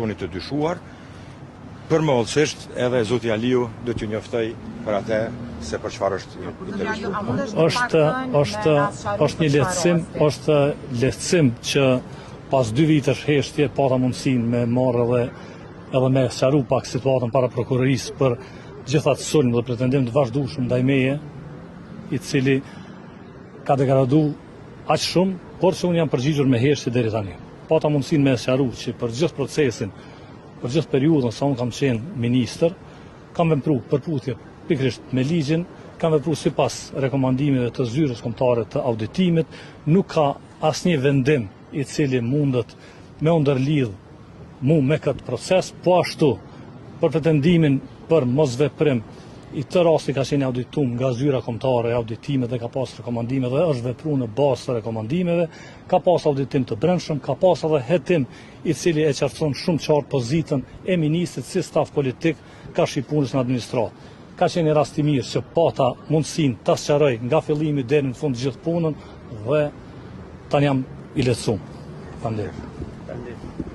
personit të dyshuar, përmallësisht edhe zoti Aliu do t'ju njoftoj për atë se për çfarë është interesuar. Është një lehtësim që pas 2 vitesh heshtje pata mundësinë me marrë edhe me sqaru pak situatën para prokurorisë për gjitha të sulm dhe pretendim të vazhdueshëm ndaj meje, i cili ka degradu aq shumë, por që unë jam përgjigjur me heshtje deri tani. Pata mundësinë me sqaru që për gjithë procesin, për gjithë periudhën sa unë kam qenë ministër, kam vepruar përputhje pikërisht me ligjin, kam vepruar sipas rekomandimeve të zyrës kombëtare të auditimit, nuk ka asnjë vendim i cili mundet me u ndërlidh mu me këtë proces, po ashtu për pretendimin për mosveprim i të rasti ka qenë auditum nga zyra kombëtare e auditimit dhe ka pas rekomandime dhe është vepruar në bazë të rekomandimeve, ka pas auditim të brendshëm, ka pas edhe hetim i cili e qartëson shumë qartë pozitën e ministrit si staf politik ka shqipunës në administratë. Ka qenë rast i mirë që pata mundësinë ta sqaroj nga fillimi deri në fund gjithë punën dhe tani jam i lehtësuar. Faleminderit.